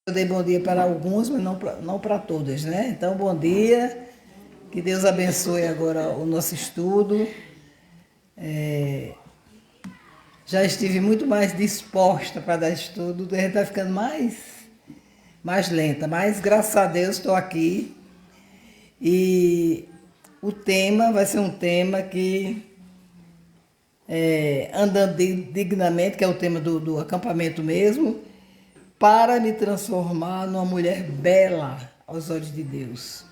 Eu dei bom dia para alguns, mas não para todas, né? Então, bom dia, que Deus abençoe agora o nosso estudo. Já estive muito mais disposta para dar estudo, a gente vai ficando mais lenta, mas graças a Deus estou aqui e o tema vai ser um tema que andando dignamente, que é o tema do acampamento mesmo, para me transformar numa mulher bela aos olhos de Deus.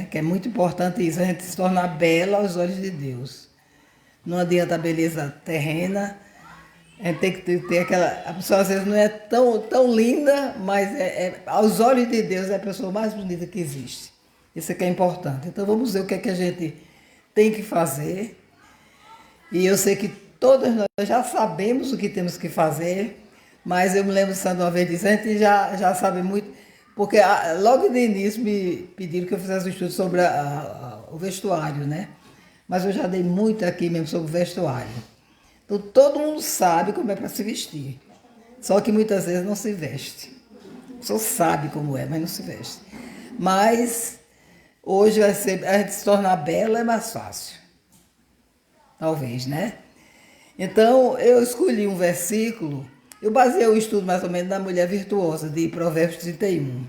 Que é muito importante isso, a gente se tornar bela aos olhos de Deus. Não adianta a beleza terrena, a gente tem que ter aquela. A pessoa às vezes não é tão linda, mas aos olhos de Deus é a pessoa mais bonita que existe. Isso é que é importante. Então vamos ver o que é que a gente tem que fazer. E eu sei que todas nós já sabemos o que temos que fazer, mas eu me lembro de uma vez disso, a gente já sabe muito, porque logo de início me pediram que eu fizesse um estudo sobre o vestuário, né? Mas eu já dei muito aqui mesmo sobre o vestuário. Então todo mundo sabe como é para se vestir, só que muitas vezes não se veste. A pessoa sabe como é, mas não se veste. Mas hoje vai ser, a gente se tornar bela é mais fácil. Talvez, né? Então, eu escolhi um versículo, eu baseei o estudo mais ou menos na mulher virtuosa, de Provérbios 31,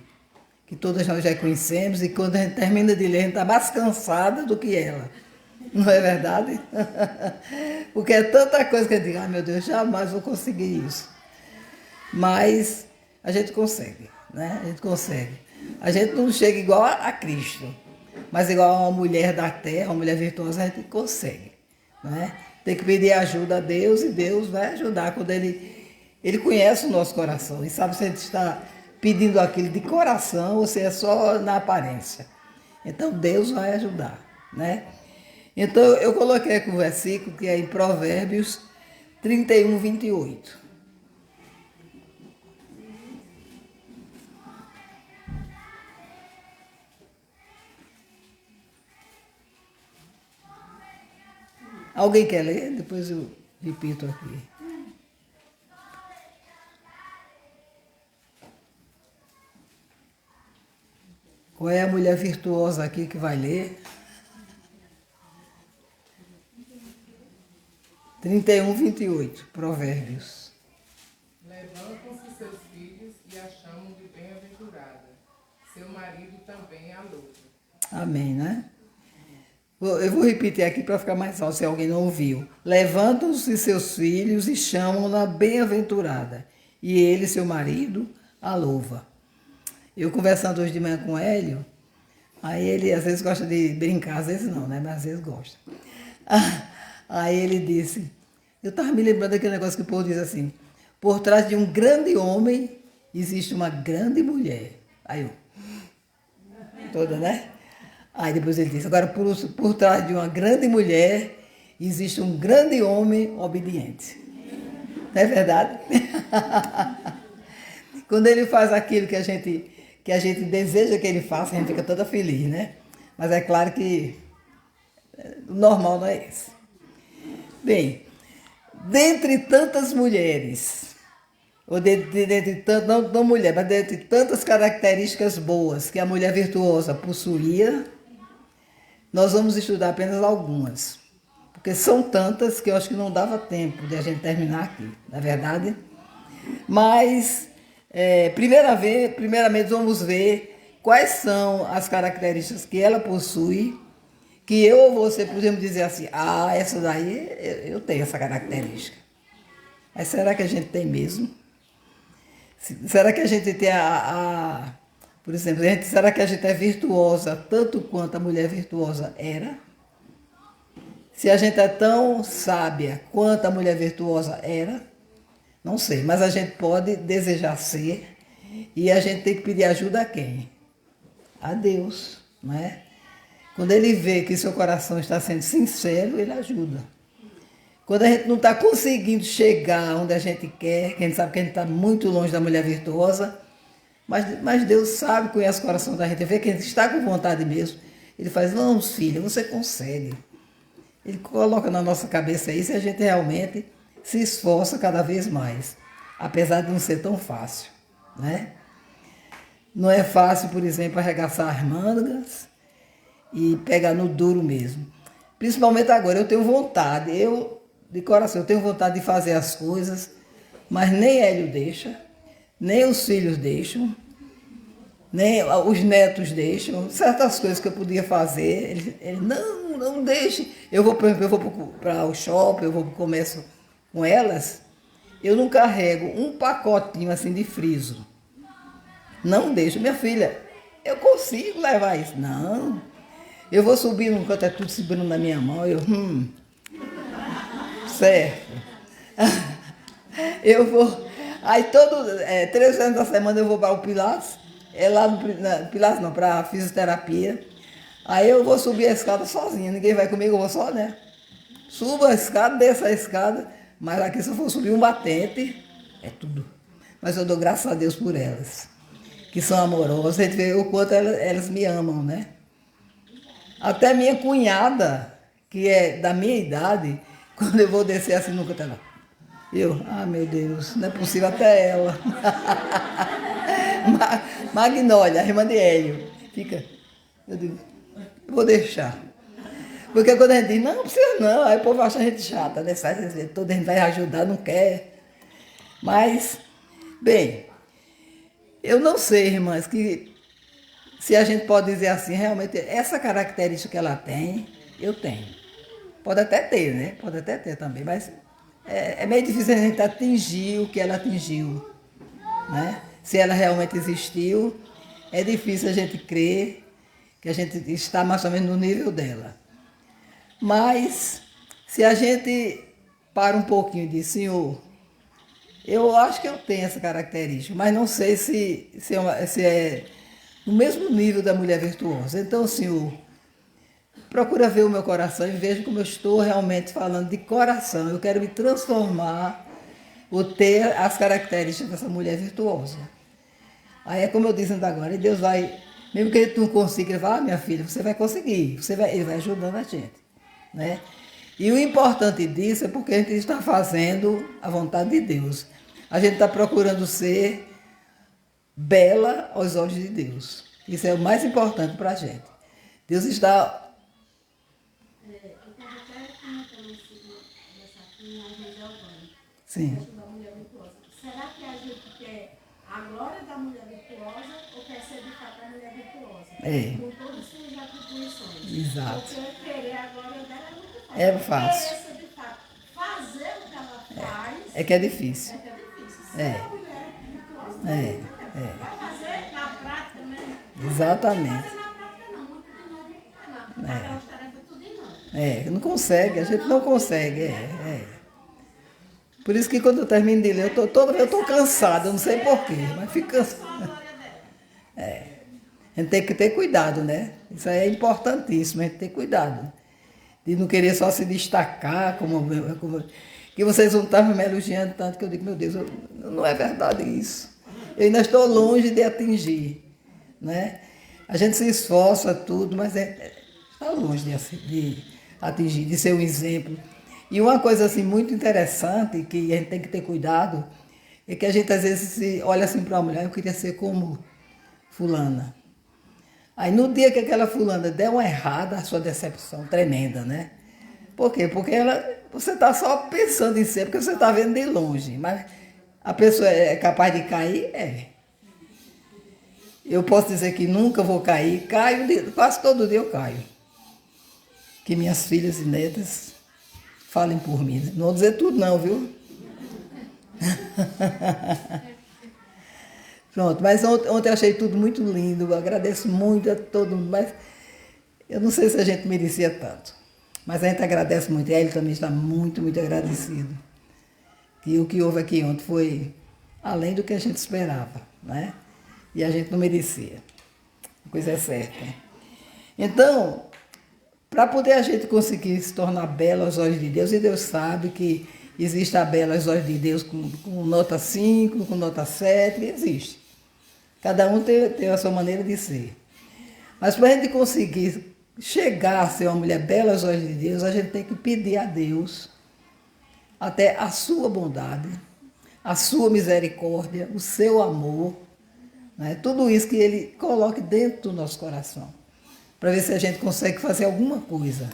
que todas nós já conhecemos, e quando a gente termina de ler, a gente está mais cansada do que ela. Não é verdade? Porque é tanta coisa que eu digo, meu Deus, jamais vou conseguir isso. Mas a gente consegue, né? A gente consegue. A gente não chega igual a Cristo, mas igual a uma mulher da terra, uma mulher virtuosa, a gente consegue. Né? Tem que pedir ajuda a Deus e Deus vai ajudar quando Ele conhece o nosso coração e sabe se a gente está pedindo aquilo de coração ou se é só na aparência. Então Deus vai ajudar, né? Então eu coloquei aqui um versículo que é em Provérbios 31, 28. Alguém quer ler? Depois eu repito aqui. Qual é a mulher virtuosa aqui que vai ler? 31, 28, Provérbios. Levantam-se seus filhos e a chamam de bem-aventurada. Seu marido também a louva. Amém, né? Eu vou repetir aqui para ficar mais fácil, se alguém não ouviu. Levantam-se seus filhos e chamam-na bem-aventurada, e ele, seu marido, a louva. Eu conversando hoje de manhã com o Hélio, aí ele às vezes gosta de brincar, às vezes não, né? Mas às vezes gosta. Aí ele disse, eu estava me lembrando daquele negócio que o povo diz assim, por trás de um grande homem existe uma grande mulher. Aí eu, toda, né? Aí depois ele disse, agora por trás de uma grande mulher existe um grande homem obediente. Não é verdade? Quando ele faz aquilo que a gente deseja que ele faça, a gente fica toda feliz, né? Mas é claro que o normal não é esse. Bem, dentre tantas mulheres, ou não mulher, mas dentre tantas características boas que a mulher virtuosa possuía, nós vamos estudar apenas algumas, porque são tantas que eu acho que não dava tempo de a gente terminar aqui, não é verdade? Mas, primeiramente, vamos ver quais são as características que ela possui, que eu ou você podemos dizer assim, essa daí eu tenho essa característica. Mas será que a gente tem mesmo? Será que a gente tem por exemplo, será que a gente é virtuosa tanto quanto a mulher virtuosa era? Se a gente é tão sábia quanto a mulher virtuosa era, não sei, mas a gente pode desejar ser e a gente tem que pedir ajuda a quem? A Deus, não é? Quando Ele vê que seu coração está sendo sincero, Ele ajuda. Quando a gente não está conseguindo chegar onde a gente quer, que a gente sabe que a gente está muito longe da mulher virtuosa, mas Deus sabe, conhece o coração da gente, vê que a gente está com vontade mesmo. Ele faz, vamos filha, você consegue. Ele coloca na nossa cabeça isso e a gente realmente se esforça cada vez mais, apesar de não ser tão fácil. né? Não é fácil, por exemplo, arregaçar as mangas e pegar no duro mesmo. Principalmente agora, eu tenho vontade, de coração, eu tenho vontade de fazer as coisas, mas nem Hélio deixa, nem os filhos deixam, nem os netos deixam. Certas coisas que eu podia fazer, ele não deixe. Eu vou, por exemplo, eu vou para o shopping, eu vou para o comércio com elas, eu não carrego um pacotinho assim de friso. Não deixo. Minha filha, eu consigo levar isso. Não. Eu vou subir num canto, é tudo segurando na minha mão. Certo. Eu vou. Aí 3 vezes da semana eu vou para o Pilates. É lá no Pilates não, para a fisioterapia. Aí eu vou subir a escada sozinha. Ninguém vai comigo, eu vou só, né? Subo a escada, desço a escada. Mas aqui se eu for subir um batente, é tudo. Mas eu dou graças a Deus por elas, que são amorosas. A gente vê o quanto elas me amam, né? Até minha cunhada, que é da minha idade, quando eu vou descer assim no canto, meu Deus, não é possível, até ela. Magnólia, a irmã de Hélio, fica, eu digo, eu vou deixar. Porque quando a gente diz, não precisa não, aí o povo acha a gente chata, né? Toda a gente vai ajudar, não quer. Mas, bem, eu não sei, irmãs, que se a gente pode dizer assim, realmente, essa característica que ela tem, eu tenho. Pode até ter, né? Pode até ter também, mas é meio difícil a gente atingir o que ela atingiu, né? Se ela realmente existiu, é difícil a gente crer que a gente está mais ou menos no nível dela. Mas, se a gente para um pouquinho e diz, Senhor, eu acho que eu tenho essa característica, mas não sei se é no mesmo nível da mulher virtuosa. Então, Senhor, procura ver o meu coração e veja como eu estou realmente falando de coração. Eu quero me transformar ou ter as características dessa mulher virtuosa. Aí é como eu disse ainda agora, e Deus vai, mesmo que ele não consiga, ele vai, minha filha, você vai conseguir, ele vai ajudando a gente, né? E o importante disso é porque a gente está fazendo a vontade de Deus. A gente está procurando ser bela aos olhos de Deus. Isso é o mais importante para a gente. Deus está... Sim. Será que a gente quer a glória da mulher virtuosa ou quer ser de fato a mulher virtuosa? Com todas as suas atribuições. Exato. Porque querer a glória dela é muito fácil. É fácil. Querer ser de fato fazer o que ela faz. É que é difícil. Ser a mulher virtuosa. Vai fazer na prática mesmo. Exatamente. Não vai fazer na prática não, muito de novo não. Aquelas tarefas tudo não. Não consegue, a gente não consegue. Por isso que quando eu termino de ler, eu estou cansada, eu não sei porquê, mas fico cansada. A gente tem que ter cuidado, né? Isso aí é importantíssimo, a gente ter cuidado. De não querer só se destacar, que vocês não estavam me elogiando tanto, que eu digo, meu Deus, não é verdade isso. Eu ainda estou longe de atingir, né? A gente se esforça, tudo, mas está longe de atingir, de ser um exemplo. E uma coisa assim muito interessante, que a gente tem que ter cuidado, é que a gente às vezes olha assim para uma mulher, eu queria ser como fulana. Aí no dia que aquela fulana der uma errada, a sua decepção tremenda, né? Por quê? Porque você está só pensando em ser, porque você está vendo de longe, mas a pessoa é capaz de cair? É. Eu posso dizer que nunca vou cair, quase todo dia eu caio. Que minhas filhas e netas falem por mim. Não vou dizer tudo não, viu? Pronto, mas ontem eu achei tudo muito lindo, eu agradeço muito a todo mundo, mas eu não sei se a gente merecia tanto. Mas a gente agradece muito, e ele também está muito, muito agradecido. E o que houve aqui ontem foi além do que a gente esperava, né? E a gente não merecia. A coisa é certa. Então, para poder a gente conseguir se tornar bela aos olhos de Deus, e Deus sabe que existe a bela aos olhos de Deus com nota 5, com nota 7, existe. Cada um tem a sua maneira de ser. Mas para a gente conseguir chegar a ser uma mulher bela aos olhos de Deus, a gente tem que pedir a Deus até a sua bondade, a sua misericórdia, o seu amor, né? Tudo isso que ele coloque dentro do nosso coração, para ver se a gente consegue fazer alguma coisa,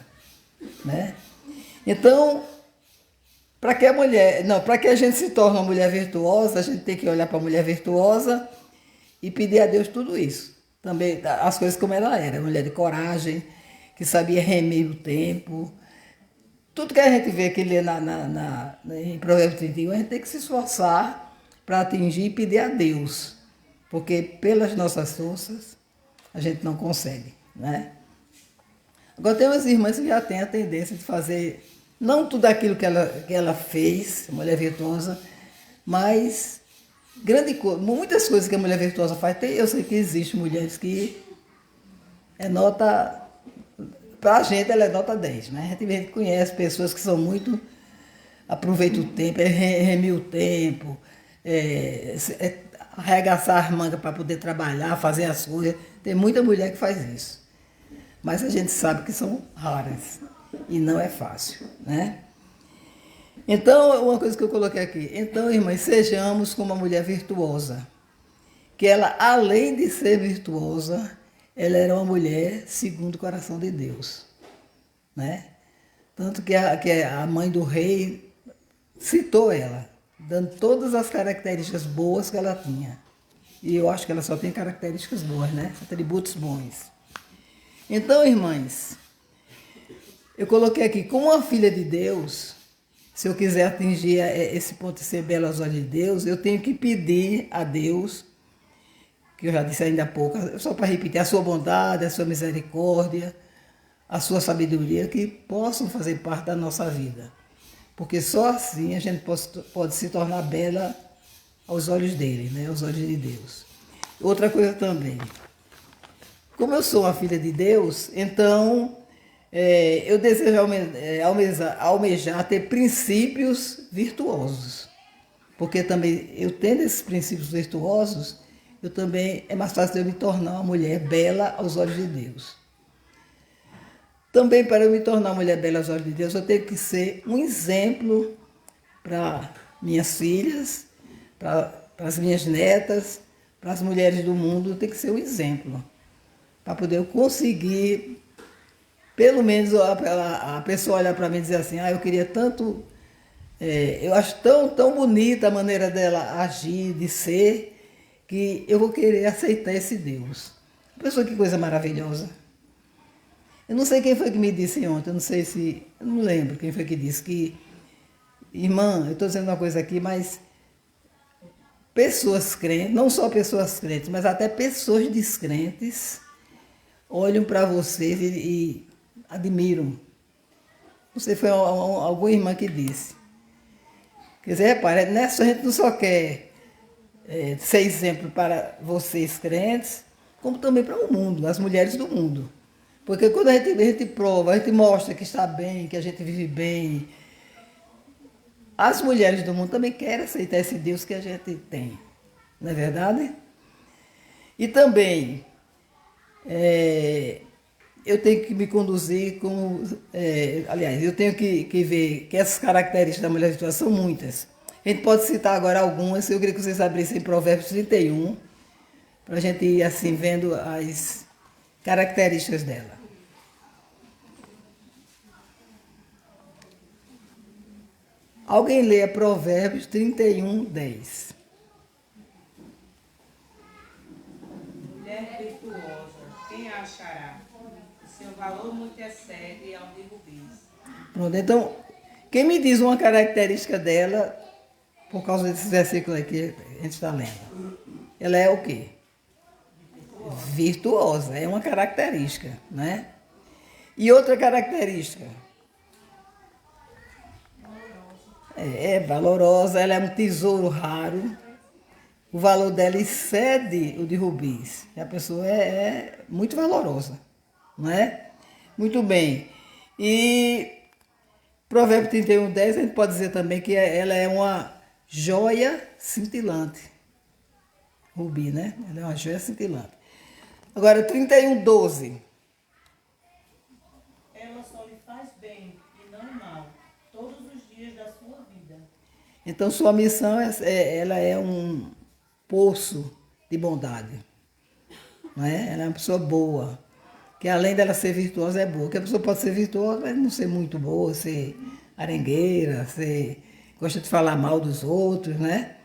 né? Então, para que a mulher, não, para que a gente se torne uma mulher virtuosa, a gente tem que olhar para a mulher virtuosa e pedir a Deus tudo isso. Também as coisas como ela era, mulher de coragem, que sabia remir o tempo. Tudo que a gente vê que lê em Provérbios 31, a gente tem que se esforçar para atingir e pedir a Deus, porque pelas nossas forças a gente não consegue, né? Agora tem umas irmãs que já têm a tendência de fazer não tudo aquilo que ela fez, mulher virtuosa, mas muitas coisas que a mulher virtuosa faz. Eu sei que existem mulheres que é nota, para a gente ela é nota 10, né? A gente conhece pessoas que são muito, aproveita o tempo, remir o tempo, arregaçar as mangas para poder trabalhar, fazer as coisas. Tem muita mulher que faz isso. Mas a gente sabe que são raras e não é fácil, né? Então, uma coisa que eu coloquei aqui. Então, irmãs, sejamos como uma mulher virtuosa. Que ela, além de ser virtuosa, ela era uma mulher segundo o coração de Deus, né? Tanto que a mãe do rei citou ela, dando todas as características boas que ela tinha. E eu acho que ela só tem características boas, né? Atributos bons. Então, irmãs, eu coloquei aqui, como uma filha de Deus, se eu quiser atingir esse ponto de ser bela aos olhos de Deus, eu tenho que pedir a Deus, que eu já disse ainda há pouco, só para repetir, a sua bondade, a sua misericórdia, a sua sabedoria, que possam fazer parte da nossa vida. Porque só assim a gente pode se tornar bela aos olhos dele, né? Aos olhos de Deus. Outra coisa também, como eu sou uma filha de Deus, então eu desejo almejar ter princípios virtuosos. Porque também, eu tendo esses princípios virtuosos, eu também é mais fácil eu me tornar uma mulher bela aos olhos de Deus. Também, para eu me tornar uma mulher bela aos olhos de Deus, eu tenho que ser um exemplo para minhas filhas, para as minhas netas, para as mulheres do mundo. Eu tenho que ser um exemplo, para poder eu conseguir, pelo menos a pessoa olhar para mim e dizer assim, eu queria tanto, eu acho tão bonita a maneira dela agir, de ser, que eu vou querer aceitar esse Deus. Pessoa, que coisa maravilhosa. Eu não sei quem foi que me disse ontem, eu não lembro quem foi que disse que, irmã, eu estou dizendo uma coisa aqui, mas pessoas crentes, não só pessoas crentes, mas até pessoas descrentes, olham para vocês e admiram. Não sei, foi alguma irmã que disse. Quer dizer, repare, a gente não só quer ser exemplo para vocês crentes, como também para o mundo, as mulheres do mundo. Porque quando a gente prova, a gente mostra que está bem, que a gente vive bem, as mulheres do mundo também querem aceitar esse Deus que a gente tem. Não é verdade? E também, eu tenho que me conduzir como... aliás, eu tenho que ver que essas características da mulher virtuosa são muitas. A gente pode citar agora algumas, eu queria que vocês abrissem Provérbios 31, para a gente ir assim vendo as características dela. Alguém leia Provérbios 31, 10. Mulher virtuosa, quem a achará? O seu valor muito excede ao de rubis. Pronto, então, quem me diz uma característica dela, por causa desses versículos aqui que a gente está lendo? Ela é o quê? Virtuosa, é uma característica, né? E outra característica? É valorosa, ela é um tesouro raro. O valor dela excede o de rubis. A pessoa é muito valorosa, não é? Muito bem. E Provérbio 31, 10, a gente pode dizer também que ela é uma joia cintilante. Rubi, né? Ela é uma joia cintilante. Agora, 31, 12. Ela só lhe faz bem e não mal, todos os dias da sua vida. Então, sua missão ela é um poço de bondade. Não é? Ela é uma pessoa boa, que além dela ser virtuosa, é boa. Que a pessoa pode ser virtuosa, mas não ser muito boa, ser arengueira, gosta de falar mal dos outros, né?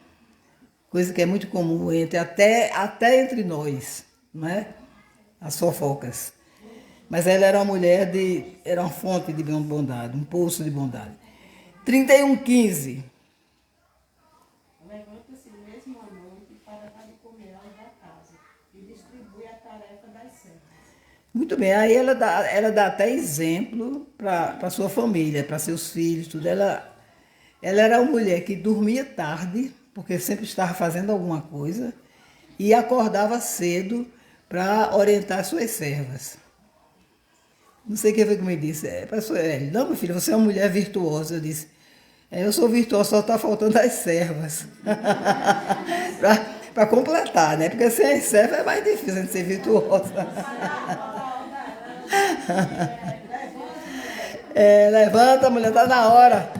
Coisa que é muito comum até entre nós, não é? As fofocas. Mas ela era uma mulher era uma fonte de bondade, um poço de bondade. 31:15. Levanta-se mesmo à noite para dar de comer aos da casa e distribui a tarefa das servas. Muito bem, aí ela dá até exemplo para sua família, para seus filhos, tudo. Ela era uma mulher que dormia tarde, porque sempre estava fazendo alguma coisa, e acordava cedo para orientar suas servas. Não sei quem foi que me disse. Pastor Hélio, não, meu filho, você é uma mulher virtuosa. Eu disse, eu sou virtuosa, só está faltando as servas. Para completar, né? Porque sem as servas é mais difícil de ser virtuosa. Levanta, mulher, está na hora.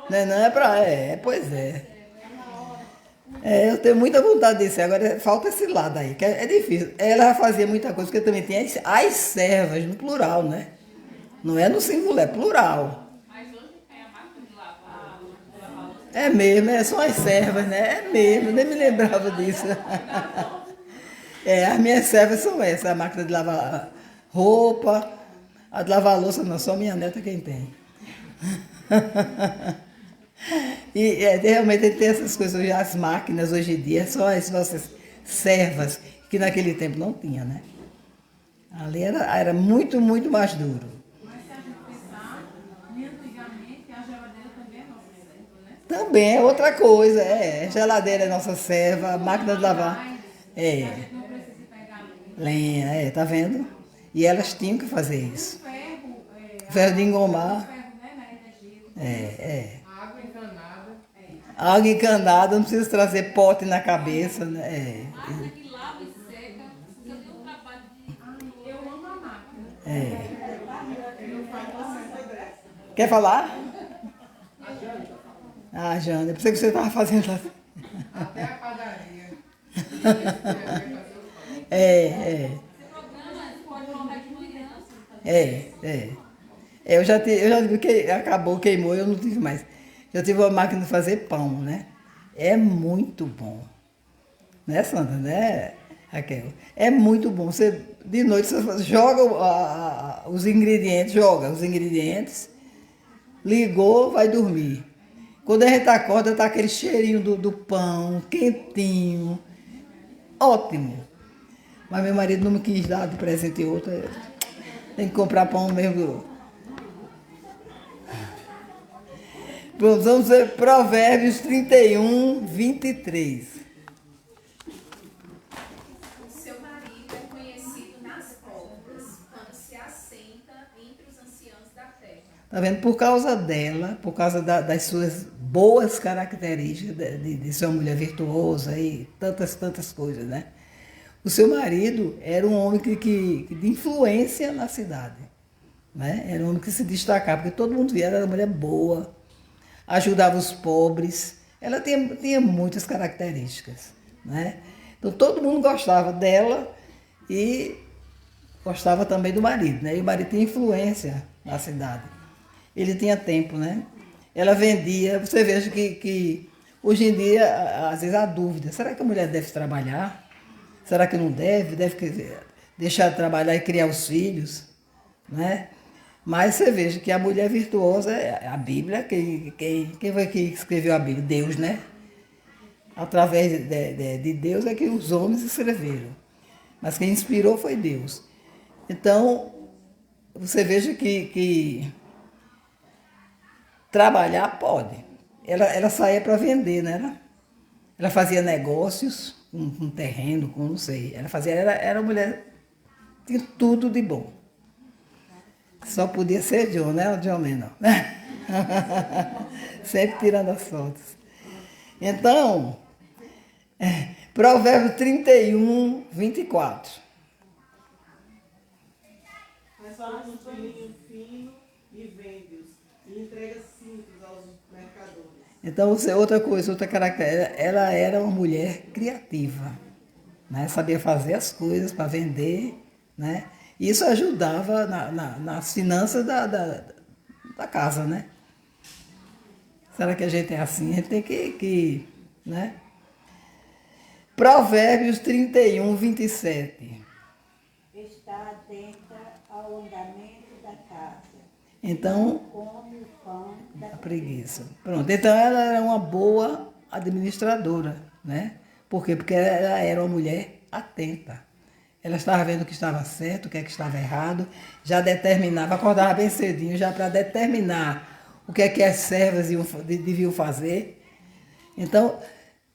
Não é para... pois é. Eu tenho muita vontade de ser, agora falta esse lado aí, que é difícil. Ela fazia muita coisa, porque também tinha as servas, no plural, né? Não é no singular, é plural. Mas hoje tem a máquina de lavar, É mesmo, são as servas, né? É mesmo, nem me lembrava disso. As minhas servas são essas, a máquina de lavar roupa, a de lavar louça, não, só minha neta quem tem. E realmente tem essas coisas, as máquinas hoje em dia são as nossas servas, que naquele tempo não tinha, né? Ali era muito, muito mais duro. Mas se a gente pensar, antigamente a geladeira também é nossa serva, né? Também é outra coisa, geladeira é nossa serva, máquina de lavar. A gente não precisa pegar Lenha, tá vendo? E elas tinham que fazer isso. ferro, Ferro de engomar. ferro, né, na energia. Água encanada. Água encanada, não precisa trazer pote na cabeça, né? máquina que lava e seca, você tem um trabalho de... Eu amo a máquina. Quer falar? Jana, eu pensei que você estava fazendo assim. Até a padaria. programa pode colocar de manhã. Eu já tive, acabou, queimou, eu não tive mais. Já tive uma máquina de fazer pão, né? É muito bom. Né, Sandra? Né, Raquel? É muito bom. De noite você joga os ingredientes, ligou, vai dormir. Quando a gente acorda, tá aquele cheirinho do pão, quentinho. Ótimo. Mas meu marido não me quis dar de presente outro. Tem que comprar pão mesmo. Pronto, vamos ver Provérbios 31:23. O seu marido é conhecido nas portas, quando se assenta entre os anciãos da terra. Tá vendo? Por causa dela, por causa das suas boas características de ser uma mulher virtuosa e tantas coisas, né? O seu marido era um homem de influência na cidade, né? Era um homem que se destacava, porque todo mundo via, ela era uma mulher boa, ajudava os pobres, ela tinha muitas características, né? Então todo mundo gostava dela e gostava também do marido, né? E o marido tinha influência na cidade. Ele tinha tempo, né? Ela vendia, você veja que hoje em dia, às vezes há dúvida, será que a mulher deve trabalhar? Será que não deve? Deve deixar de trabalhar e criar os filhos, né? Mas você veja que a mulher virtuosa é a Bíblia, quem foi que escreveu a Bíblia? Deus, né? Através de Deus é que os homens escreveram. Mas quem inspirou foi Deus. Então, você veja que trabalhar pode. Ela saía para vender, né? Ela fazia negócios com terreno, com não sei. Era uma mulher, tinha tudo de bom. Só podia ser John, né? O John Lennon. Sempre tirando as fotos. Então, Provérbio 31:24. Mas faz um paninho fino e vende-os, e entrega cintos aos mercadores. Então, outra coisa, outra característica, ela era uma mulher criativa. né? Sabia fazer as coisas para vender, né? Isso ajudava nas finanças da casa, né? Será que a gente é assim? A gente tem né? Provérbios 31, 27. Está atenta ao andamento da casa. Então, Come o pão da a preguiça. Pronto, então ela era uma boa administradora, né? Por quê? Porque ela era uma mulher atenta. Ela estava vendo o que estava certo, o que é que estava errado, já determinava, acordava bem cedinho já para determinar o que é que as servas deviam fazer. Então,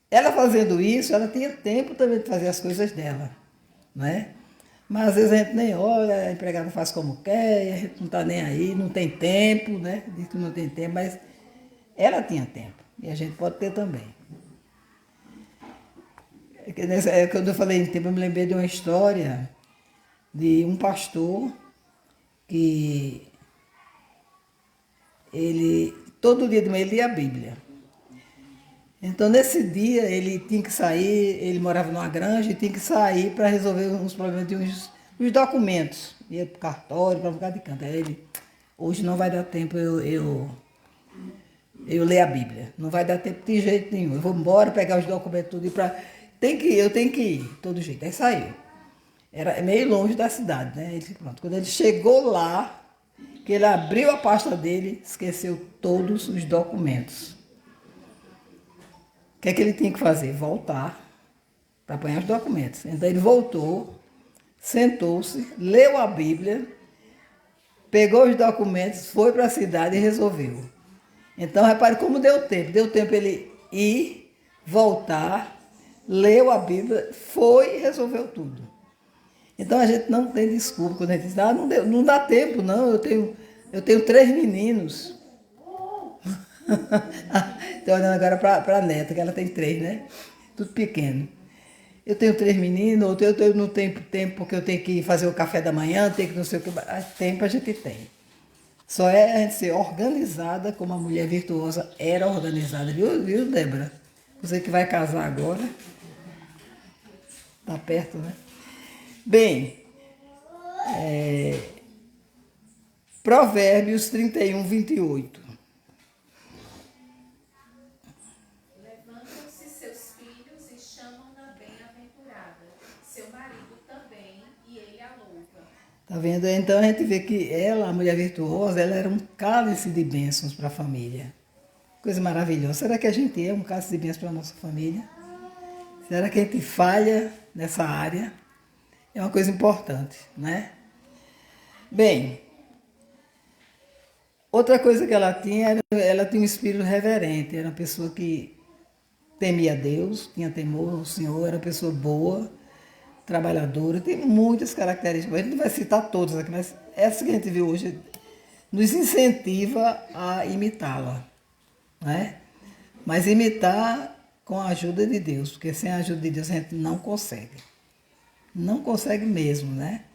ela fazendo isso, ela tinha tempo também de fazer as coisas dela, né? Mas às vezes a gente nem olha, a empregada faz como quer, a gente não está nem aí, não tem tempo, né? Diz que não tem tempo, mas ela tinha tempo e a gente pode ter também. Quando eu falei em tempo, eu me lembrei de uma história de um pastor que ele, todo dia de manhã, ele lia a Bíblia. Então, nesse dia, ele tinha que sair, ele morava numa granja e tinha que sair para resolver uns problemas de uns documentos. Ia para o cartório, para um bocado de canto. Aí ele, hoje não vai dar tempo eu ler a Bíblia. Não vai dar tempo de jeito nenhum. Eu vou embora, pegar os documentos tudo e eu tenho que ir, de todo jeito. Aí saiu. Era meio longe da cidade, né? Ele, pronto. Quando ele chegou lá, que ele abriu a pasta dele, esqueceu todos os documentos. O que é que ele tinha que fazer? Voltar para apanhar os documentos. Então ele voltou, sentou-se, leu a Bíblia, pegou os documentos, foi para a cidade e resolveu. Então repare como deu tempo. Deu tempo ele ir, voltar, leu a Bíblia, foi e resolveu tudo. Então a gente não tem desculpa quando a gente diz, não dá tempo, não, eu tenho 3 meninos. Estou olhando agora para a neta, que ela tem 3, né? Tudo pequeno. Eu tenho 3 meninos, eu não tenho tempo porque eu tenho que fazer o café da manhã, tenho que não sei o que. Tempo a gente tem. Só é a gente ser organizada como a mulher virtuosa era organizada, viu, Débora? Você que vai casar agora. Está perto, né? Bem, Provérbios 31, 28. Levantam-se seus filhos e chamam-na bem-aventurada. Seu marido também, e ele a louva. Tá vendo? Então a gente vê que ela, a mulher virtuosa, ela era um cálice de bênçãos para a família. Coisa maravilhosa. Será que a gente é um cálice de bênçãos para a nossa família? Será que a gente falha nessa área? É uma coisa importante, né? Bem, outra coisa que ela tinha um espírito reverente. Era uma pessoa que temia Deus, tinha temor ao Senhor, era uma pessoa boa, trabalhadora, tem muitas características. A gente não vai citar todas aqui, mas essa que a gente viu hoje nos incentiva a imitá-la, né? Mas imitar com a ajuda de Deus, porque sem a ajuda de Deus a gente não consegue. Não consegue mesmo, né?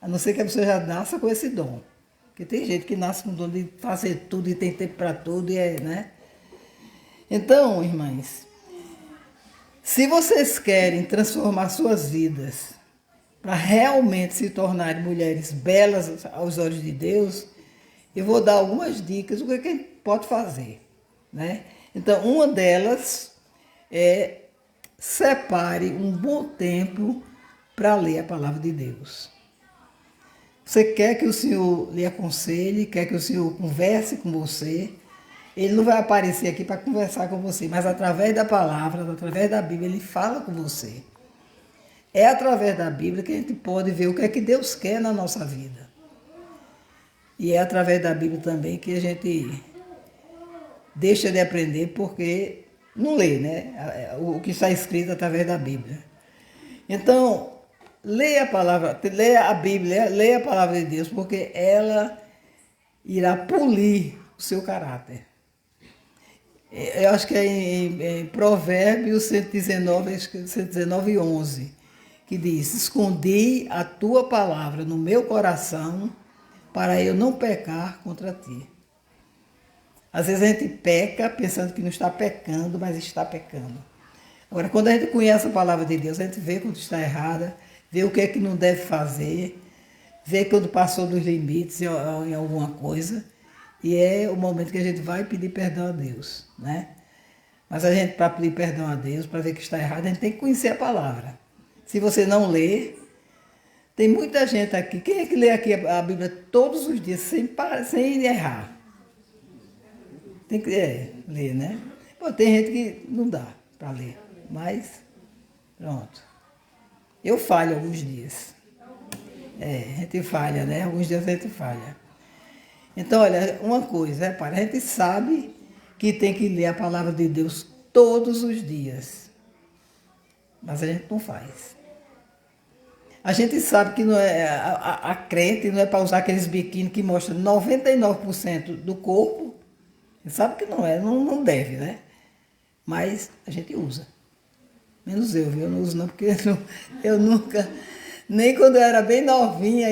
A não ser que a pessoa já nasça com esse dom. Porque tem gente que nasce com o dom de fazer tudo e tem tempo para tudo, né? Então, irmãs, se vocês querem transformar suas vidas para realmente se tornarem mulheres belas aos olhos de Deus, eu vou dar algumas dicas do que a gente pode fazer, né? Então, uma delas é separe um bom tempo para ler a palavra de Deus. Você quer que o Senhor lhe aconselhe, quer que o Senhor converse com você, Ele não vai aparecer aqui para conversar com você, mas através da palavra, através da Bíblia, Ele fala com você. É através da Bíblia que a gente pode ver o que é que Deus quer na nossa vida. E é através da Bíblia também que a gente deixa de aprender porque não lê, né? O que está escrito através da Bíblia. Então, leia a palavra, leia a Bíblia, leia a palavra de Deus, porque ela irá polir o seu caráter. Eu acho que é em Provérbios 119, 11, que diz: escondi a tua palavra no meu coração para eu não pecar contra ti. Às vezes a gente peca pensando que não está pecando, mas está pecando. Agora, quando a gente conhece a palavra de Deus, a gente vê quando está errada, vê o que é que não deve fazer, vê quando passou dos limites em alguma coisa, e é o momento que a gente vai pedir perdão a Deus, né? Mas a gente, para pedir perdão a Deus, para ver que está errado, a gente tem que conhecer a palavra. Se você não lê, tem muita gente aqui. Quem é que lê aqui a Bíblia todos os dias, sem errar? Tem que ler, né? Pô, tem gente que não dá para ler, mas pronto. Eu falho alguns dias. A gente falha, né? Alguns dias a gente falha. Então, olha, uma coisa, a gente sabe que tem que ler a palavra de Deus todos os dias, mas a gente não faz. A gente sabe que não é, a crente não é para usar aqueles biquíni que mostram 99% do corpo. A gente sabe que não é, não deve, né? Mas a gente usa. Menos eu, viu? Eu não uso não, porque eu nunca... Nem quando eu era bem novinha,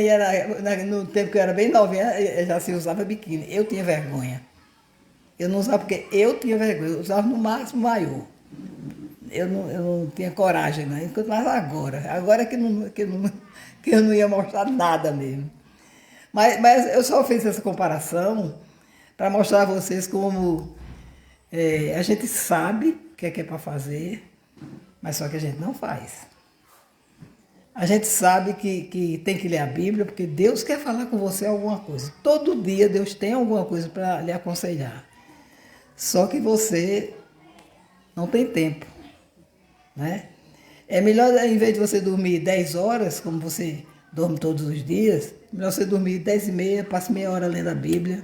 no tempo que eu era bem novinha, já se usava biquíni. Eu tinha vergonha. Eu não usava porque eu tinha vergonha. Eu usava no máximo maiô. Eu não tinha coragem, né? Mas agora que eu não ia mostrar nada mesmo. Mas eu só fiz essa comparação para mostrar a vocês como a gente sabe o que é para fazer, mas só que a gente não faz. A gente sabe que tem que ler a Bíblia porque Deus quer falar com você alguma coisa. Todo dia Deus tem alguma coisa para lhe aconselhar. Só que você não tem tempo, né? É melhor, em vez de você dormir 10 horas, como você dorme todos os dias, é melhor você dormir 10 e meia, passe meia hora lendo a Bíblia.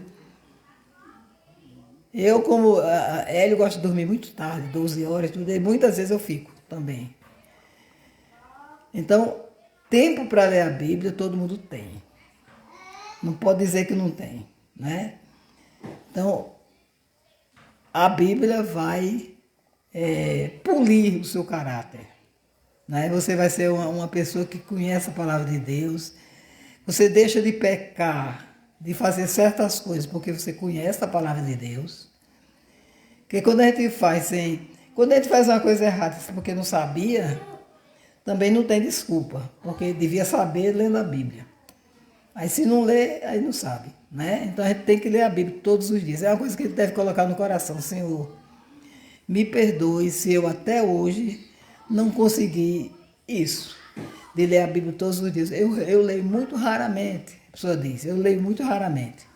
Eu, como Hélio, gosto de dormir muito tarde, 12 horas, tudo, e muitas vezes eu fico também. Então, tempo para ler a Bíblia todo mundo tem. Não pode dizer que não tem, né? Então, a Bíblia vai polir o seu caráter, né? Você vai ser uma pessoa que conhece a palavra de Deus. Você deixa de pecar, de fazer certas coisas, porque você conhece a palavra de Deus. Porque quando a gente faz uma coisa errada porque não sabia, também não tem desculpa, porque devia saber lendo a Bíblia. Aí se não lê, aí não sabe, né? Então a gente tem que ler a Bíblia todos os dias. É uma coisa que a gente deve colocar no coração. Senhor, me perdoe se eu até hoje não consegui isso, de ler a Bíblia todos os dias. Eu leio muito raramente, a pessoa diz, eu leio muito raramente.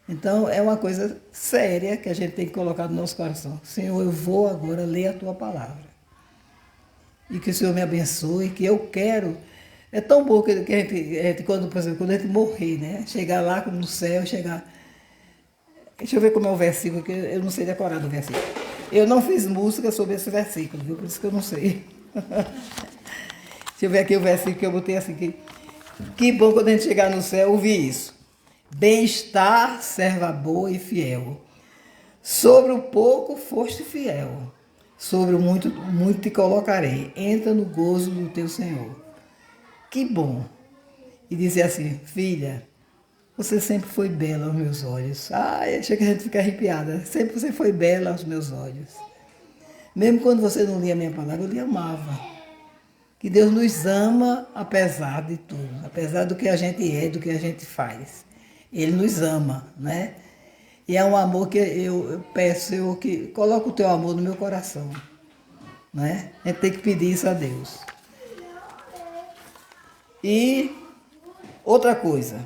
Então é uma coisa séria que a gente tem que colocar no nosso coração. Senhor, eu vou agora ler a tua palavra. E que o Senhor me abençoe, que eu quero. É tão bom que a gente por exemplo, quando a gente morrer, né? Chegar lá no céu, chegar. Deixa eu ver como é o versículo, que eu não sei decorar do versículo. Eu não fiz música sobre esse versículo, viu? Por isso que eu não sei. Deixa eu ver aqui o versículo que eu botei assim. Que bom quando a gente chegar no céu ouvir isso. Bem-estar, serva boa e fiel. Sobre o pouco foste fiel. Sobre o muito te colocarei. Entra no gozo do teu Senhor. Que bom. E dizer assim, filha, você sempre foi bela aos meus olhos. Chega a gente fica arrepiada. Sempre você foi bela aos meus olhos. Mesmo quando você não lia a minha palavra, eu lhe amava. Que Deus nos ama apesar de tudo. Apesar do que a gente é, do que a gente faz. Ele nos ama, né? E é um amor que eu peço, Senhor, que coloque o teu amor no meu coração. Né? A gente tem que pedir isso a Deus. E outra coisa.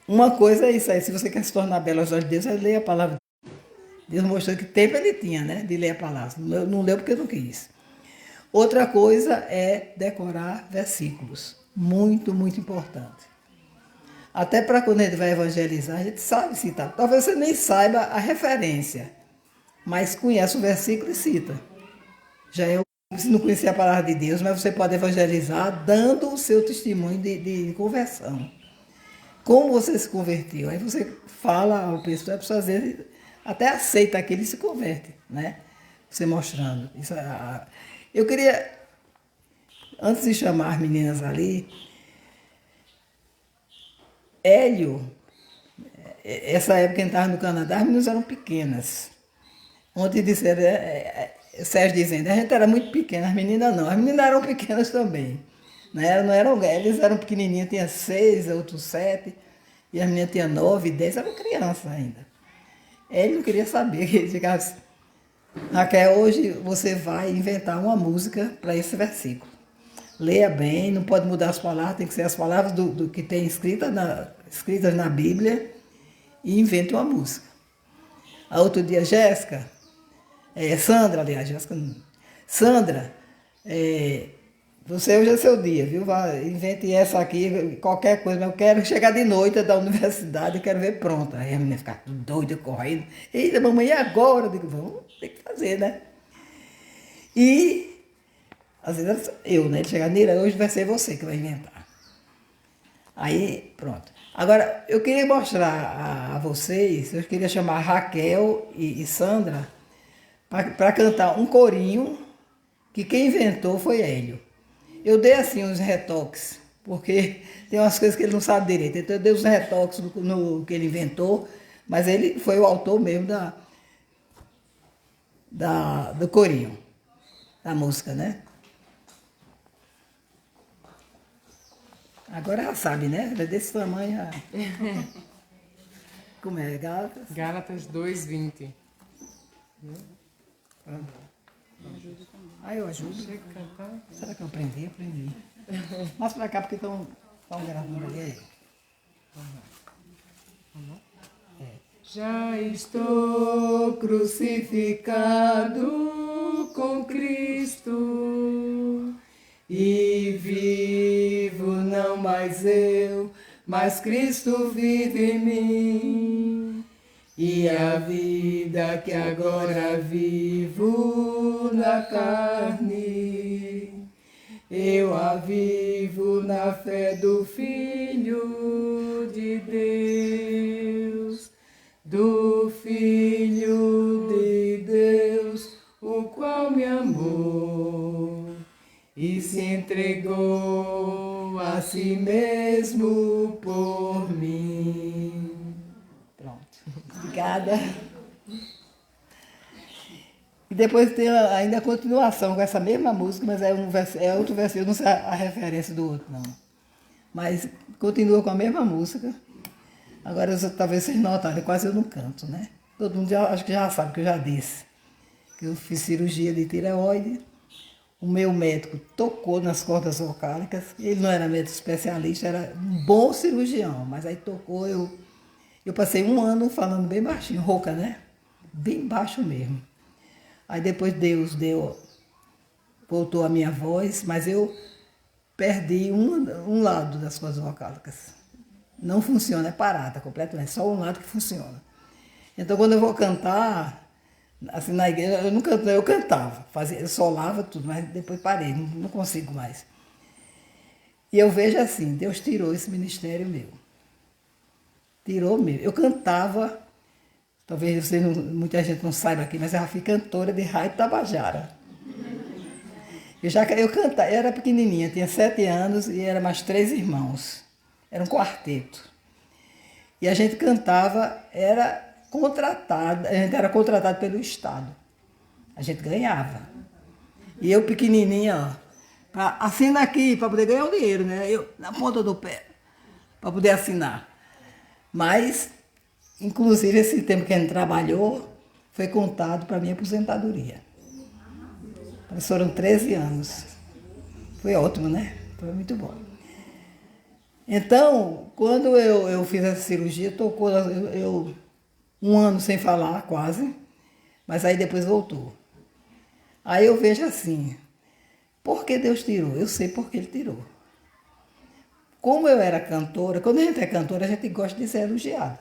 Uma coisa é isso aí. Se você quer se tornar bela aos olhos de Deus, é ler a palavra. Deus mostrou que tempo ele tinha, né? De ler a palavra. Não leu porque não quis. Outra coisa é decorar versículos. Muito, muito importante. Até para quando a gente vai evangelizar, a gente sabe citar. Talvez você nem saiba a referência, mas conhece o versículo e cita. Já é, se não conhecer a palavra de Deus, mas você pode evangelizar dando o seu testemunho de conversão. Como você se converteu? Aí você fala à pessoa, a pessoa às vezes até aceita aquilo e se converte, né? Você mostrando. Eu queria, antes de chamar as meninas ali, Hélio, essa época que ele estava no Canadá, as meninas eram pequenas. Ontem disseram, Sérgio dizendo, a gente era muito pequena, as meninas não. As meninas eram pequenas também. Né? Não eram, eles eram pequenininhos, tinha 6, outros 7, e as meninas tinham 9, 10, eram crianças ainda. Ele não queria saber, que ele ficava assim, Raquel, hoje você vai inventar uma música para esse versículo. Leia bem, não pode mudar as palavras, tem que ser as palavras do que tem escritas na Bíblia, e invente uma música. A outro dia, Sandra, aliás, Jéssica não. Sandra, você hoje é seu dia, viu? Invente essa aqui, qualquer coisa, mas eu quero chegar de noite da universidade e quero ver pronta. Aí a menina fica doida, correndo. Eita, mamãe, e agora? Eu digo, vamos ter que fazer, né? E, às vezes, né? Ele chega, Nira, hoje vai ser você que vai inventar. Aí, pronto. Agora, eu queria mostrar a vocês, eu queria chamar Raquel e Sandra para cantar um corinho que quem inventou foi Hélio. Eu dei assim uns retoques, porque tem umas coisas que ele não sabe direito. Então eu dei uns retoques no que ele inventou, mas ele foi o autor mesmo do corinho, da música, né? Agora já sabe, né? É desse tamanho. Já. Como é? Gálatas? Gálatas 2:20. Ah, eu ajudo. Chega a cantar. Será que eu aprendi? Aprendi. Mas pra cá, porque estão gravando ali. Aí. Já estou crucificado com Cristo e vivo não mais eu, mas Cristo vive em mim. E a vida que agora vivo na carne, eu a vivo na fé do Filho de Deus, do Filho de Deus, o qual me amou e se entregou a si mesmo por mim. Obrigada. E depois tem ainda a continuação com essa mesma música, mas é outro versículo, não sei a referência do outro, não. Mas continua com a mesma música. Agora, talvez vocês notarem, quase eu não canto, né? Todo mundo acho que já sabe que eu já disse. Que eu fiz cirurgia de tireoide. O meu médico tocou nas cordas vocálicas. Ele não era médico especialista, era um bom cirurgião, mas aí tocou, eu passei 1 ano falando bem baixinho, rouca, né? Bem baixo mesmo. Aí depois Deus voltou a minha voz, mas eu perdi um lado das cordas vocálicas. Não funciona, é parada completamente, só um lado que funciona. Então quando eu vou cantar, assim na igreja, eu cantava, eu solava tudo, mas depois parei, não consigo mais. E eu vejo assim, Deus tirou esse ministério meu. Tirou mesmo. Eu cantava, talvez muita gente não saiba aqui, mas eu já fui cantora de Raio Tabajara. Eu cantava, eu era pequenininha, tinha 7 anos e era mais 3 irmãos. Era um quarteto. E a gente cantava, a gente era contratado pelo Estado. A gente ganhava. E eu pequenininha, ó, assina aqui, para poder ganhar o dinheiro, né? Eu na ponta do pé, para poder assinar. Mas, inclusive, esse tempo que a gente trabalhou foi contado para a minha aposentadoria. Mas foram 13 anos. Foi ótimo, né? Foi muito bom. Então, quando eu fiz essa cirurgia, tocou eu 1 ano sem falar, quase, mas aí depois voltou. Aí eu vejo assim, por que Deus tirou? Eu sei por que Ele tirou. Como eu era cantora, quando a gente é cantora, a gente gosta de ser elogiada,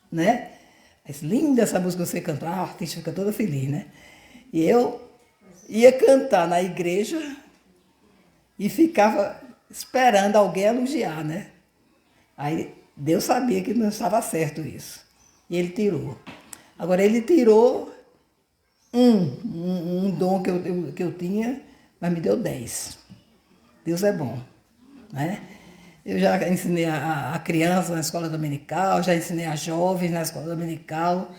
né? É linda essa música que você cantou, a artista fica toda feliz, né? E eu ia cantar na igreja e ficava esperando alguém elogiar, né? Aí Deus sabia que não estava certo isso. E Ele tirou. Agora, Ele tirou um dom que eu tinha, mas me deu 10. Deus é bom, né? Eu já ensinei a criança na escola dominical, já ensinei a jovens na escola dominical,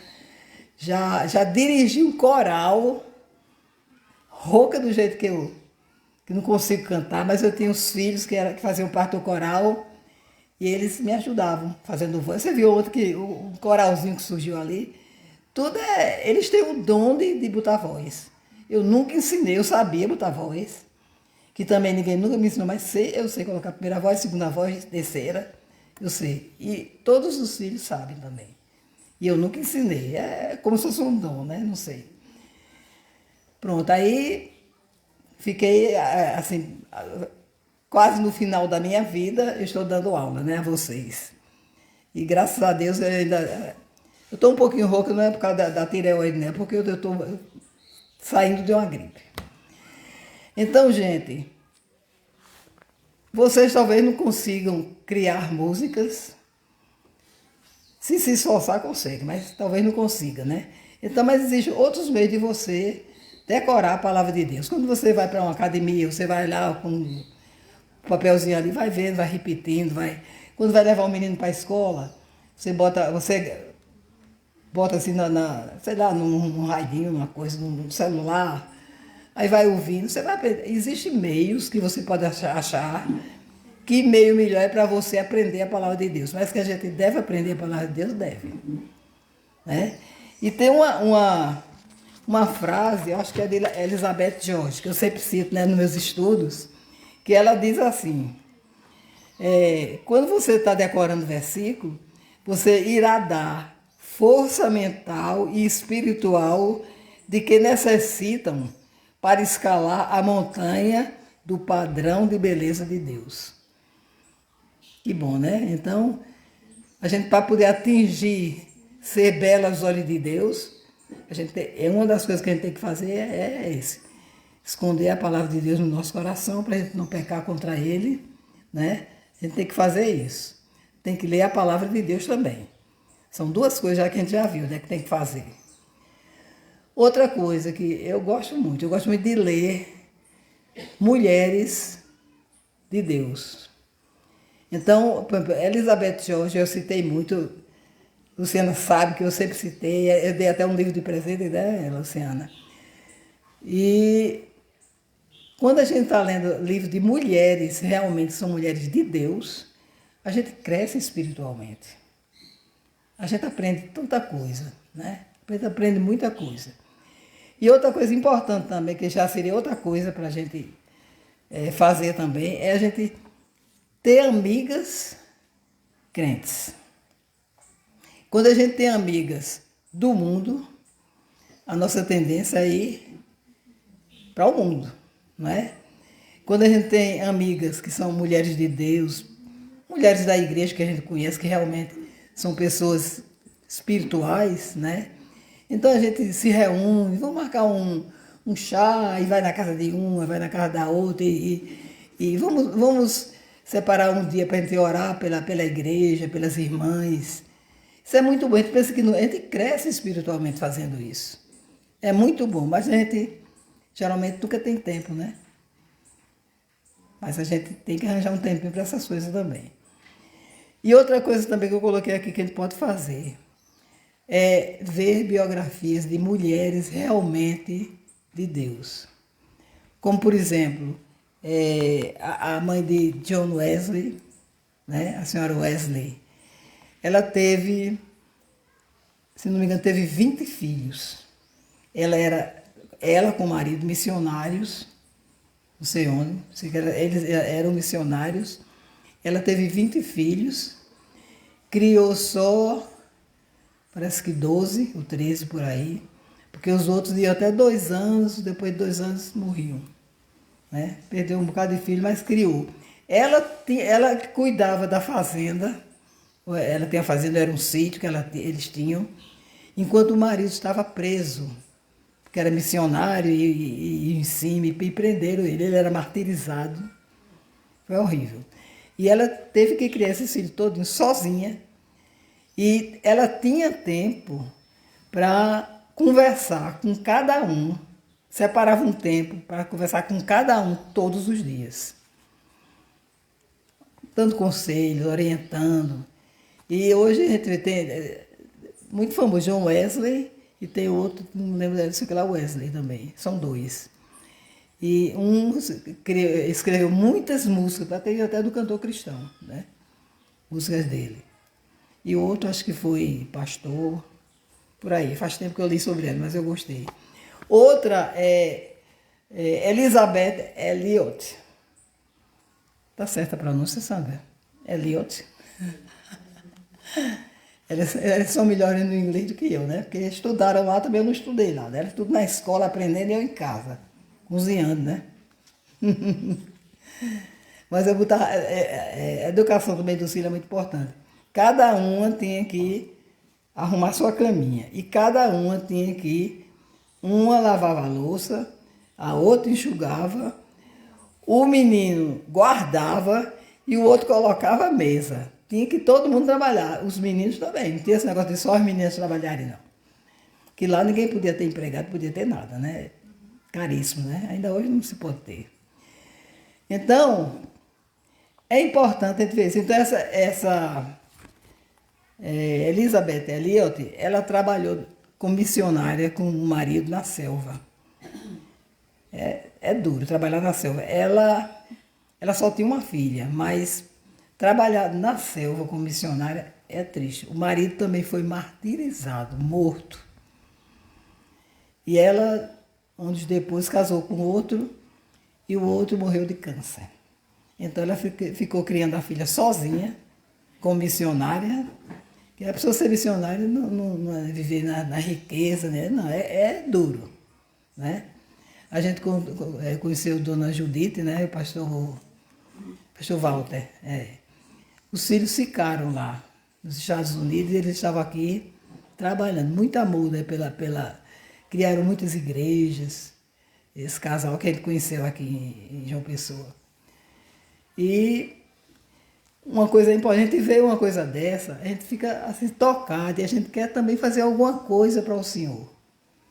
já dirigi um coral rouca do jeito que não consigo cantar, mas eu tinha uns filhos que faziam parte do coral e eles me ajudavam fazendo voz. Você viu outro que o coralzinho que surgiu ali? Eles têm o dom de botar voz. Eu nunca ensinei, eu sabia botar voz, que também ninguém nunca me ensinou, mas eu sei colocar a primeira voz, segunda voz, terceira, eu sei. E todos os filhos sabem também. E eu nunca ensinei, é como se fosse um dom, né? Não sei. Pronto, aí fiquei assim, quase no final da minha vida, eu estou dando aula, né, a vocês. E graças a Deus eu estou um pouquinho rouca, não é por causa da tireoide, né? Porque eu estou saindo de uma gripe. Então, gente, vocês talvez não consigam criar músicas. Se esforçar, consegue, mas talvez não consiga, né? Então, mas existem outros meios de você decorar a palavra de Deus. Quando você vai para uma academia, você vai lá com um papelzinho ali, vai vendo, vai repetindo, Quando vai levar um menino para a escola, você bota assim sei lá, num radinho, numa coisa, num celular, aí vai ouvindo, você vai aprender. Existem meios que você pode achar que meio melhor é para você aprender a palavra de Deus. Mas que a gente deve aprender a palavra de Deus, deve. Né? E tem uma frase, eu acho que é de Elizabeth George, que eu sempre cito, né, nos meus estudos, que ela diz assim, quando você está decorando o versículo, você irá dar força mental e espiritual de que necessitam para escalar a montanha do padrão de beleza de Deus. Que bom, né? Então, a gente, para poder atingir, ser bela aos olhos de Deus, uma das coisas que a gente tem que fazer é esconder a palavra de Deus no nosso coração, para a gente não pecar contra Ele, né? A gente tem que fazer isso. Tem que ler a palavra de Deus também. São duas coisas já que a gente já viu, né, que tem que fazer. Outra coisa que eu gosto muito de ler mulheres de Deus. Então, por exemplo, Elizabeth George, eu citei muito, Luciana sabe que eu sempre citei, eu dei até um livro de presente, né, Luciana? E quando a gente está lendo livro de mulheres, realmente são mulheres de Deus, a gente cresce espiritualmente. A gente aprende tanta coisa, né? A gente aprende muita coisa. E outra coisa importante também, que já seria outra coisa para a gente fazer também, é a gente ter amigas crentes. Quando a gente tem amigas do mundo, a nossa tendência é ir para o mundo, não é? Quando a gente tem amigas que são mulheres de Deus, mulheres da igreja que a gente conhece, que realmente são pessoas espirituais, né? Então a gente se reúne, vamos marcar um chá, e vai na casa de uma, vai na casa da outra, e vamos separar um dia para a gente orar pela igreja, pelas irmãs. Isso é muito bom. A gente pensa que a gente cresce espiritualmente fazendo isso. É muito bom, mas a gente geralmente nunca tem tempo, né? Mas a gente tem que arranjar um tempinho para essas coisas também. E outra coisa também que eu coloquei aqui que a gente pode fazer é ver biografias de mulheres realmente de Deus. Como, por exemplo, a mãe de John Wesley, né? A senhora Wesley, ela teve, se não me engano, teve 20 filhos. Ela com o marido, missionários, não sei onde, eles eram missionários. Ela teve 20 filhos, criou só, parece que 12 ou 13 por aí, porque os outros iam até 2 anos, depois de 2 anos morriam. Né? Perdeu um bocado de filho, mas criou. Ela cuidava da fazenda, ela tinha a fazenda, era um sítio que eles tinham, enquanto o marido estava preso, porque era missionário e em cima, e prenderam ele era martirizado. Foi horrível. E ela teve que criar esse filho todo sozinha, e ela tinha tempo para conversar com cada um, separava um tempo para conversar com cada um todos os dias, dando conselhos, orientando. E hoje a gente tem muito famoso John Wesley e tem outro, não lembro dele, sei lá, Wesley também, são 2. E um escreveu muitas músicas, até do cantor cristão, né? Músicas dele. E o outro acho que foi pastor, por aí. Faz tempo que eu li sobre ele, mas eu gostei. Outra é Elizabeth Elliot. Tá certa a pronúncia, Sandra? Elliot. Elas são melhores no inglês do que eu, né? Porque estudaram lá, também eu não estudei lá. Elas tudo na escola, aprendendo, e eu em casa, cozinhando, né? Mas eu botar, a educação também dos filhos é muito importante. Cada uma tinha que arrumar sua caminha. E cada uma tinha que... Uma lavava a louça, a outra enxugava, o menino guardava e o outro colocava a mesa. Tinha que todo mundo trabalhar, os meninos também. Não tinha esse negócio de só as meninas trabalharem, não. Que lá ninguém podia ter empregado, podia ter nada, né? Caríssimo, né? Ainda hoje não se pode ter. Então, é importante a gente ver isso. Então, Elizabeth Elliot, ela trabalhou como missionária com o marido na selva. É duro trabalhar na selva. Ela só tinha uma filha, mas trabalhar na selva como missionária é triste. O marido também foi martirizado, morto. E ela, anos depois, casou com outro, e o outro morreu de câncer. Então ela ficou criando a filha sozinha, como missionária. Que a pessoa ser missionária não é viver na riqueza, né? Não, é duro, né? A gente conheceu Dona Judite, né? O pastor Walter. Os filhos ficaram lá nos Estados Unidos e eles estavam aqui trabalhando. Muito amor, né? Criaram muitas igrejas. Esse casal que ele conheceu aqui em João Pessoa. E uma coisa importante, a gente vê uma coisa dessa, a gente fica assim tocado e a gente quer também fazer alguma coisa para o Senhor.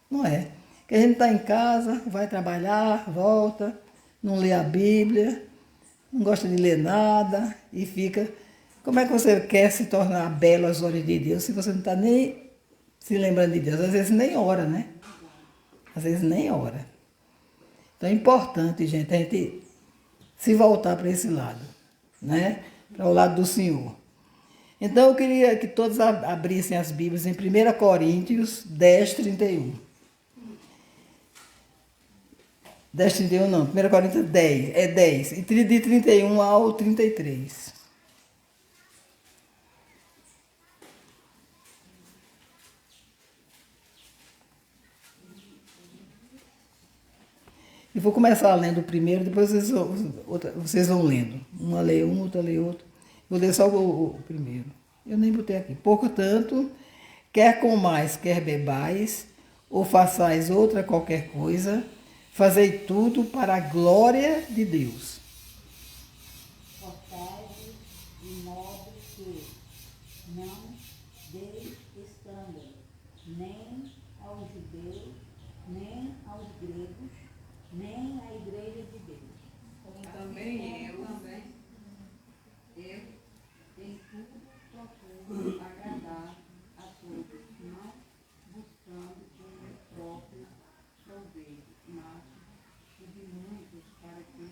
Não é? Que a gente está em casa, vai trabalhar, volta, não lê a Bíblia, não gosta de ler nada e fica... Como é que você quer se tornar belo às olhos de Deus se você não está nem se lembrando de Deus? Às vezes nem ora, né? Às vezes nem ora. Então é importante, gente, a gente se voltar para esse lado, né? Para o lado do Senhor. Então eu queria que todos abrissem as Bíblias em 1 Coríntios 10, 31. 10, 31 não, 1 Coríntios 10, 10, e de 31 ao 33. E vou começar lendo o primeiro, depois vocês vão lendo. Uma lê um, outra lê outro. Vou ler só o primeiro. Eu nem botei aqui. Portanto, quer comais, quer bebais, ou façais outra qualquer coisa, fazei tudo para a glória de Deus. Portai-vos de modo que não deis escândalo, nem aos judeus, nem aos gregos, nem à igreja de Deus. Como também eu em tudo procuro agradar a todos, não buscando o meu próprio proveito, mas o de muitos para que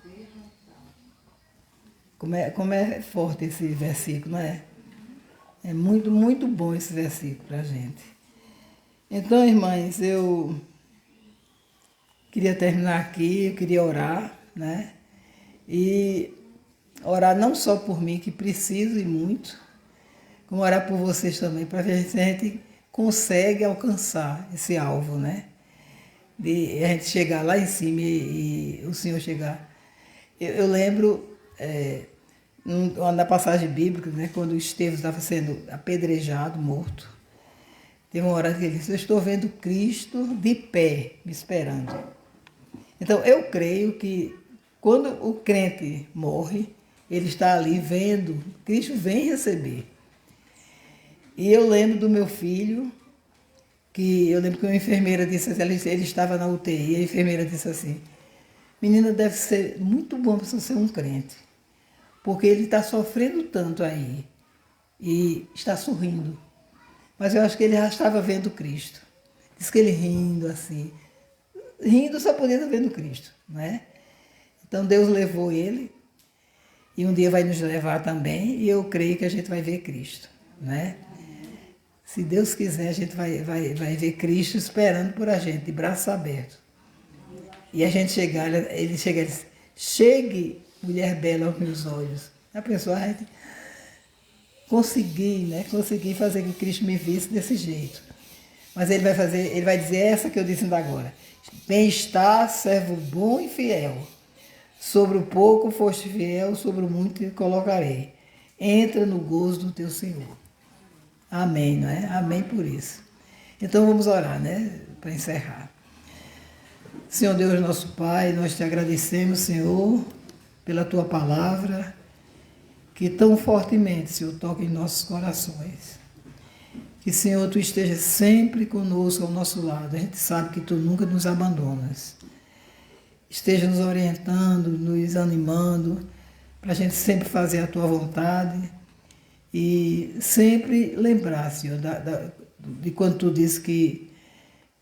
sejam salvos. Como é forte esse versículo, não é? É muito, muito bom esse versículo para a gente. Então, irmãs, eu queria terminar aqui, eu queria orar, né? E orar não só por mim, que preciso e muito, como orar por vocês também, para ver se a gente consegue alcançar esse alvo, né? De a gente chegar lá em cima e o Senhor chegar. Eu lembro, na passagem bíblica, né, quando Estevão estava sendo apedrejado, morto, teve uma hora que ele disse: eu estou vendo Cristo de pé, me esperando. Então, eu creio que quando o crente morre, ele está ali vendo, Cristo vem receber. E eu lembro do meu filho, eu lembro que uma enfermeira disse assim, ele estava na UTI, e a enfermeira disse assim: menina, deve ser muito bom para você ser um crente, porque ele está sofrendo tanto aí, e está sorrindo. Mas eu acho que ele já estava vendo Cristo. Diz que ele rindo assim, rindo, só podia estar vendo Cristo, né? Então Deus levou ele e um dia vai nos levar também, e eu creio que a gente vai ver Cristo, né? Se Deus quiser, a gente vai ver Cristo esperando por a gente, de braços abertos. E a gente chegar, ele chega e diz, chegue, mulher bela aos meus olhos. A pessoa a gente conseguir, né? Conseguir fazer que Cristo me visse desse jeito. Mas ele vai dizer essa que eu disse ainda agora. Bem-estar, servo bom e fiel. Sobre o pouco foste fiel, sobre o muito te colocarei. Entra no gozo do teu Senhor. Amém, não é? Amém por isso. Então vamos orar, né? Para encerrar. Senhor Deus, nosso Pai, nós te agradecemos, Senhor, pela tua palavra, que tão fortemente, Senhor, toca em nossos corações. Que, Senhor, tu esteja sempre conosco ao nosso lado. A gente sabe que tu nunca nos abandonas. Esteja nos orientando, nos animando, para a gente sempre fazer a tua vontade e sempre lembrar, Senhor, de quando tu disse que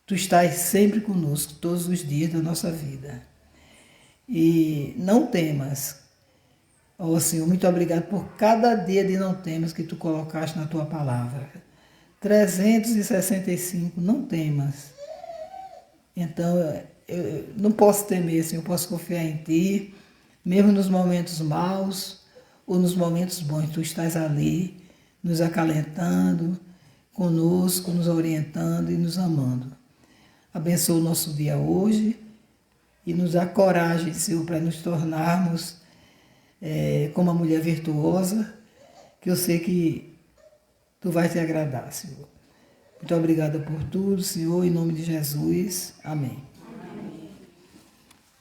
tu estás sempre conosco, todos os dias da nossa vida. E não temas. Ó Senhor, muito obrigado por cada dia de não temas que tu colocaste na tua palavra. 365, não temas. Então, eu não posso temer, Senhor, eu posso confiar em Ti, mesmo nos momentos maus ou nos momentos bons. Tu estás ali, nos acalentando, conosco, nos orientando e nos amando. Abençoa o nosso dia hoje e nos dá coragem, Senhor, para nos tornarmos como a mulher virtuosa, que eu sei que Tu vais te agradar, Senhor. Muito obrigada por tudo, Senhor, em nome de Jesus. Amém.